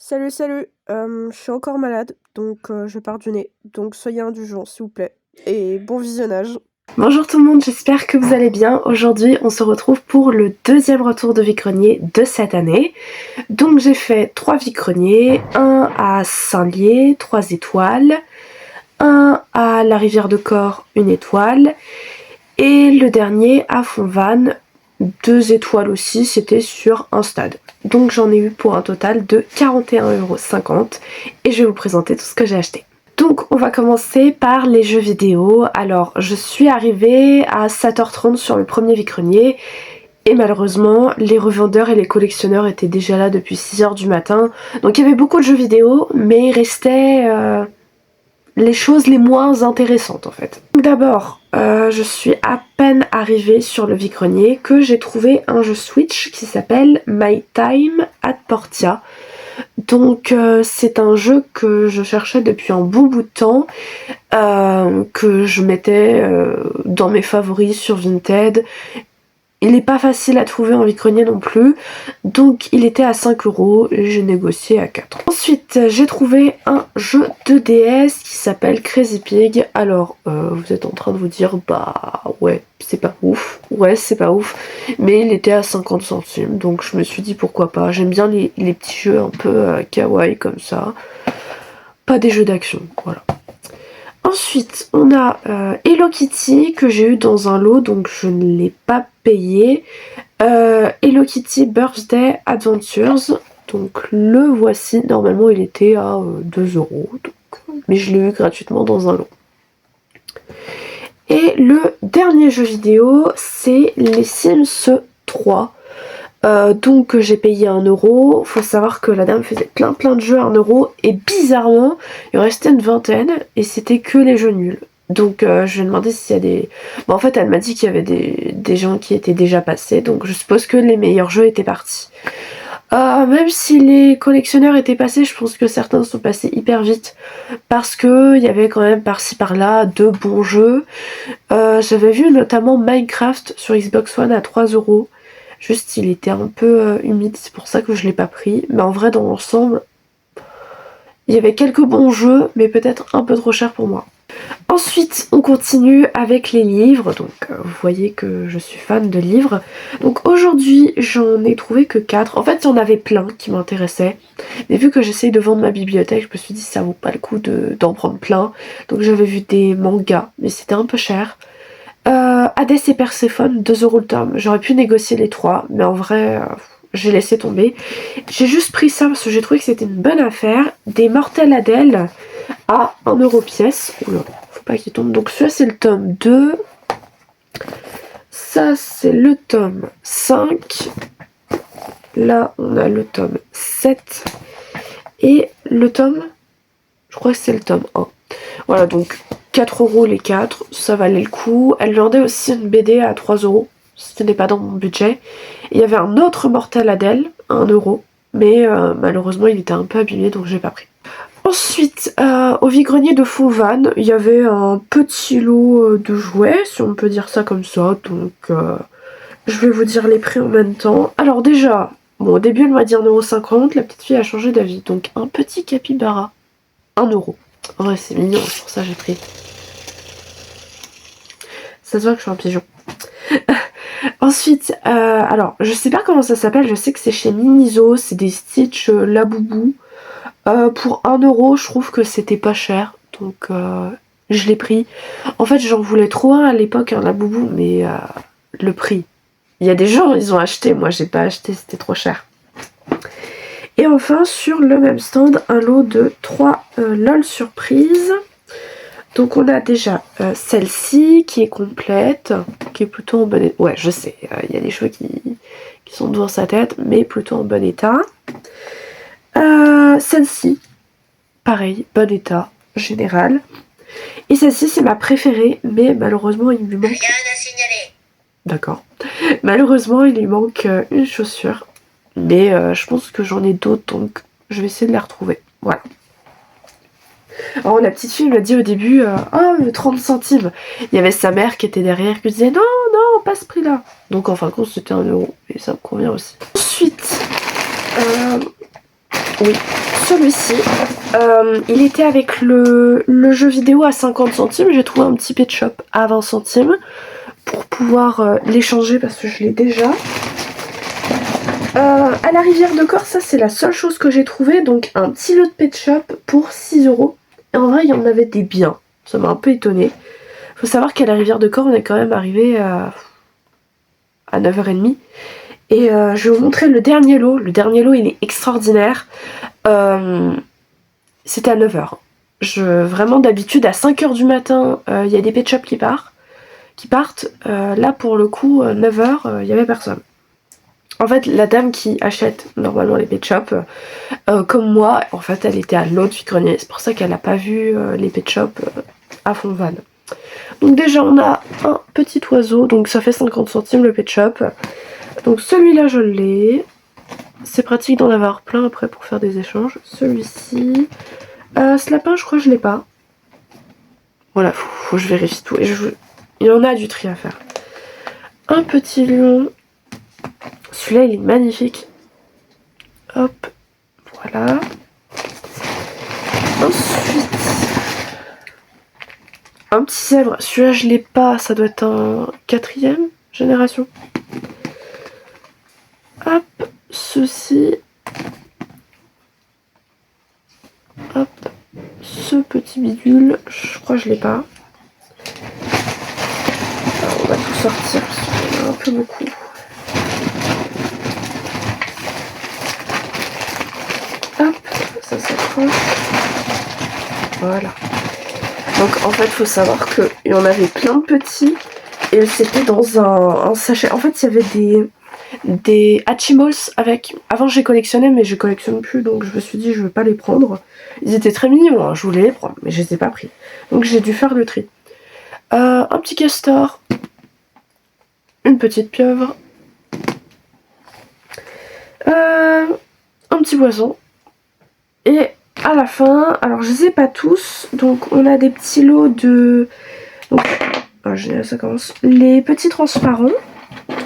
Salut, salut. Je suis encore malade, donc je pars du nez. Donc soyez indulgents, s'il vous plaît. Et bon visionnage. Bonjour tout le monde, j'espère que vous allez bien. Aujourd'hui, on se retrouve pour le deuxième retour de vide-grenier de cette année. Donc j'ai fait 3 vide-greniers, un à Saint-Lié, 3 étoiles, un à la rivière de Corps, 1 étoile, et le dernier à Fontvannes, 2 étoiles aussi, c'était sur un stade. Donc j'en ai eu pour un total de 41,50 € et je vais vous présenter tout ce que j'ai acheté. Donc on va commencer par les jeux vidéo. Alors je suis arrivée à 7h30 sur le premier vide-grenier et malheureusement les revendeurs et les collectionneurs étaient déjà là depuis 6h du matin. Donc il y avait beaucoup de jeux vidéo mais il restait les choses les moins intéressantes en fait. D'abord, je suis à peine arrivée sur le vide-grenier que j'ai trouvé un jeu Switch qui s'appelle My Time at Portia. Donc c'est un jeu que je cherchais depuis un bon bout de temps, que je mettais dans mes favoris sur Vinted. Il n'est pas facile à trouver en vide-grenier non plus, donc il était à 5 € et j'ai négocié à 4. Ensuite, j'ai trouvé un jeu de DS qui s'appelle Crazy Pig. Alors, vous êtes en train de vous dire, bah ouais, c'est pas ouf. Ouais, c'est pas ouf, mais il était à 50 centimes, donc je me suis dit pourquoi pas. J'aime bien les petits jeux un peu kawaii comme ça, pas des jeux d'action, voilà. Ensuite, on a Hello Kitty que j'ai eu dans un lot, donc je ne l'ai pas payé. Hello Kitty Birthday Adventures, donc le voici. Normalement, il était à 2 €, mais je l'ai eu gratuitement dans un lot. Et le dernier jeu vidéo, c'est les Sims 3. Donc j'ai payé 1 €. Faut savoir que la dame faisait plein de jeux à 1 € et bizarrement il restait une vingtaine et c'était que les jeux nuls. Donc je lui ai demandé s'il y a des... Bon, en fait elle m'a dit qu'il y avait des gens qui étaient déjà passés, donc je suppose que les meilleurs jeux étaient partis. Même si les collectionneurs étaient passés, je pense que certains sont passés hyper vite parce que il y avait quand même par-ci par-là de bons jeux. J'avais vu notamment Minecraft sur Xbox One à 3 €. Juste, il était un peu humide, c'est pour ça que je l'ai pas pris. Mais en vrai, dans l'ensemble, il y avait quelques bons jeux, mais peut-être un peu trop cher pour moi. Ensuite, on continue avec les livres. Donc, vous voyez que je suis fan de livres. Donc, aujourd'hui, j'en ai trouvé que 4. En fait, il y en avait plein qui m'intéressaient. Mais vu que j'essaye de vendre ma bibliothèque, je me suis dit ça vaut pas le coup d'en prendre plein. Donc, j'avais vu des mangas, mais c'était un peu cher. Hades et Perséphone, 2 € le tome. J'aurais pu négocier les 3, mais en vrai, j'ai laissé tomber. J'ai juste pris ça parce que j'ai trouvé que c'était une bonne affaire. Des Mortels Adèle à 1 € pièce. Oula, faut pas qu'il tombe. Donc ça, c'est le tome 2. Ça, c'est le tome 5. Là, on a le tome 7. Et le tome... Je crois que c'est le tome 1. Voilà, donc 4 € les 4, ça valait le coup. Elle vendait aussi une BD à 3 €, ce n'est pas dans mon budget. Il y avait un autre Mortel Adèle, 1 €, mais malheureusement il était un peu abîmé donc j'ai pas pris. Ensuite, au vide-grenier de Fontvannes, il y avait un petit lot de jouets, si on peut dire ça comme ça, donc je vais vous dire les prix en même temps. Alors déjà, bon, au début elle m'a dit 1,50 €, la petite fille a changé d'avis, donc un petit capybara, 1 €. En vrai c'est mignon, c'est pour ça que j'ai pris. Ça se voit que je suis un pigeon. Ensuite, alors je sais pas comment ça s'appelle, je sais que c'est chez Miniso, c'est des Stitch Laboubou. Pour 1 €, je trouve que c'était pas cher, donc je l'ai pris. En fait j'en voulais trop un à l'époque, un Laboubou, mais le prix. Il y a des gens, ils ont acheté, moi j'ai pas acheté, c'était trop cher. Et enfin sur le même stand, un lot de 3 LOL surprise. Donc on a déjà celle-ci qui est complète, qui est plutôt en bon état. Ouais, je sais, il y a des cheveux qui sont devant sa tête, mais plutôt en bon état. Celle-ci, pareil, bon état, général. Et celle-ci, c'est ma préférée, mais malheureusement, il lui manque... Rien à signaler. D'accord. Malheureusement, il lui manque une chaussure. Mais je pense que j'en ai d'autres, donc je vais essayer de les retrouver. Voilà. Alors la petite fille m'a dit au début, oh 30 centimes. Il y avait sa mère qui était derrière qui disait non, non, pas ce prix-là. Donc en fin de compte c'était 1 €, et ça me convient aussi. Ensuite, oui, celui-ci, il était avec le jeu vidéo à 50 centimes. J'ai trouvé un petit pet shop à 20 centimes pour pouvoir l'échanger parce que je l'ai déjà. À la rivière de Corse, ça c'est la seule chose que j'ai trouvé. Donc un petit lot de pet shop pour 6 €. Et en vrai, il y en avait des biens. Ça m'a un peu étonnée. Faut savoir qu'à la rivière de Corse, on est quand même arrivé à 9h30. Et je vais vous montrer le dernier lot. Le dernier lot, il est extraordinaire. C'était à 9h. Vraiment, d'habitude, à 5h du matin, il y a des pet shops qui partent. Là, pour le coup, 9h, il n'y avait personne. En fait, la dame qui achète normalement les pet shops, comme moi, en fait, elle était à l'autre vide-grenier. C'est pour ça qu'elle n'a pas vu les pet shops à fond de vanne. Donc déjà, on a un petit oiseau. Donc ça fait 50 centimes le pet shop. Donc celui-là, je l'ai. C'est pratique d'en avoir plein après pour faire des échanges. Celui-ci. Ce lapin, je crois que je l'ai pas. Voilà, faut que je vérifie tout. Et il y en a du tri à faire. Un petit lion. Celui-là, il est magnifique. Hop, voilà. Ensuite, un petit zèbre. Celui-là, je l'ai pas. Ça doit être un 4e génération. Hop, ceci. Hop, ce petit bidule. Je crois que je l'ai pas. Alors, on va tout sortir parce qu'il y en a un peu beaucoup. Hop, ça s'accroche. Voilà. Donc en fait, il faut savoir qu'il y en avait plein de petits et c'était dans un sachet. En fait, il y avait des Hatchimals avec. Avant, j'ai collectionné, mais je collectionne plus, donc je me suis dit, je vais pas les prendre. Ils étaient très mignons, hein, je voulais les prendre, mais je les ai pas pris. Donc j'ai dû faire le tri. Un petit castor, une petite pieuvre, un petit poisson. Et à la fin, alors je les ai pas tous, donc on a des petits lots de... Donc, oh, génial, ça commence. Les petits transparents.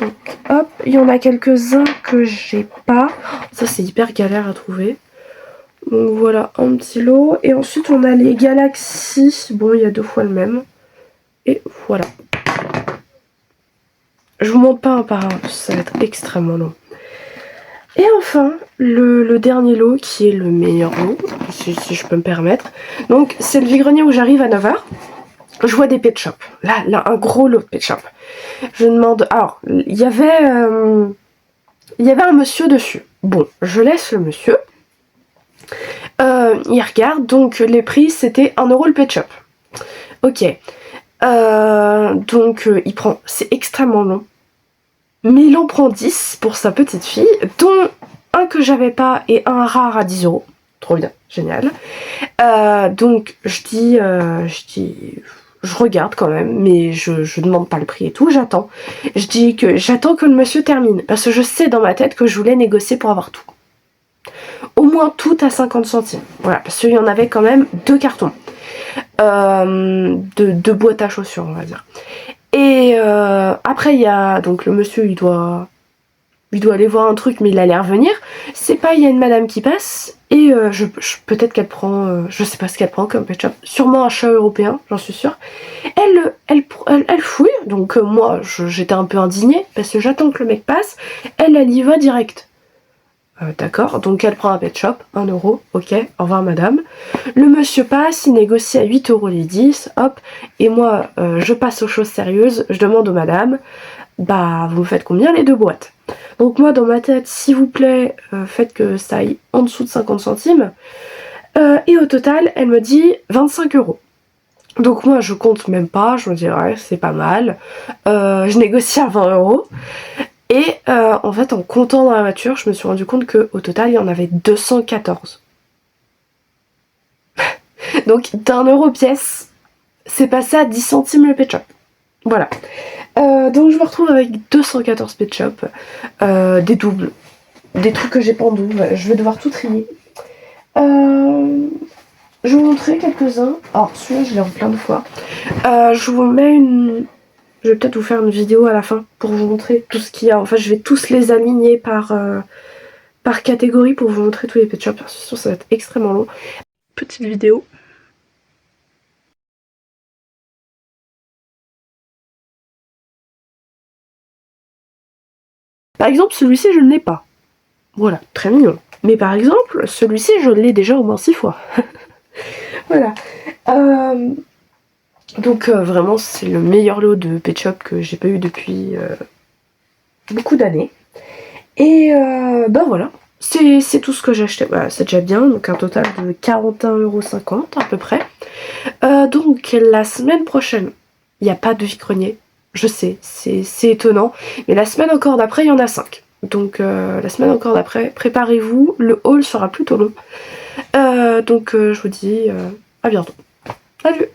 Donc hop, il y en a quelques-uns que j'ai pas. Ça c'est hyper galère à trouver. Donc voilà, un petit lot. Et ensuite on a les Galaxy. Bon, il y a 2 fois le même. Et voilà. Je vous montre pas un par un, parce que ça va être extrêmement long. Et enfin, le dernier lot, qui est le meilleur lot, si je peux me permettre. Donc, c'est le vide-grenier où j'arrive à 9h. Je vois des pet shops. Là, un gros lot de pet shop. Je demande... Alors, il y avait un monsieur dessus. Bon, je laisse le monsieur. Il regarde, donc les prix, c'était 1 € le pet shop. Ok. Donc, il prend... C'est extrêmement long. Mais il en prend 10 pour sa petite fille, dont un que j'avais pas et un rare à 10 €. Trop bien, génial. Donc je dis, je regarde quand même, mais je demande pas le prix et tout, j'attends. Je dis que j'attends que le monsieur termine, parce que je sais dans ma tête que je voulais négocier pour avoir tout. Au moins tout à 50 centimes. Voilà, parce qu'il y en avait quand même 2 cartons. De boîtes à chaussures, on va dire. Et après, il y a... Donc le monsieur, il doit aller voir un truc, mais il a l'air venir. C'est pas, il y a une madame qui passe, et peut-être qu'elle prend... je sais pas ce qu'elle prend comme pet shop. Sûrement un chat européen, j'en suis sûre. Elle fouille, donc moi, j'étais un peu indignée, parce que j'attends que le mec passe. Elle y va direct. D'accord, donc elle prend un pet shop, 1 €, ok, au revoir madame. Le monsieur passe, il négocie à 8 € les 10, hop, et moi je passe aux choses sérieuses, je demande aux madame, bah vous me faites combien les 2 boîtes? Donc moi dans ma tête, s'il vous plaît, faites que ça aille en dessous de 50 centimes, et au total, elle me dit 25 €. Donc moi je compte même pas, je me dis ouais c'est pas mal, je négocie à 20 €. Et en fait, en comptant dans la voiture, je me suis rendu compte qu'au total, il y en avait 214. Donc, d'1 € pièce, c'est passé à 10 centimes le pet shop. Voilà. Donc, je me retrouve avec 214 pet shop, des doubles, des trucs que j'ai pas en double. Je vais devoir tout trier. Je vais vous montrer quelques-uns. Alors, celui-là, je l'ai en plein de fois. Je vous mets une... Je vais peut-être vous faire une vidéo à la fin pour vous montrer tout ce qu'il y a. En fait, je vais tous les aligner par par catégorie pour vous montrer tous les pet shops, parce que sinon ça va être extrêmement long. Petite vidéo. Par exemple, celui-ci, je ne l'ai pas. Voilà, très mignon. Mais par exemple, celui-ci, je l'ai déjà au moins 6 fois. Voilà. Donc vraiment, c'est le meilleur lot de pet shop que j'ai pas eu depuis beaucoup d'années. Et ben voilà, c'est tout ce que j'ai acheté. Voilà, c'est déjà bien, donc un total de 41,50 € à peu près. Donc la semaine prochaine, il n'y a pas de vide-grenier. Je sais, c'est étonnant. Mais la semaine encore d'après, il y en a 5. Donc la semaine encore d'après, préparez-vous, le haul sera plutôt long. Donc je vous dis à bientôt. Salut!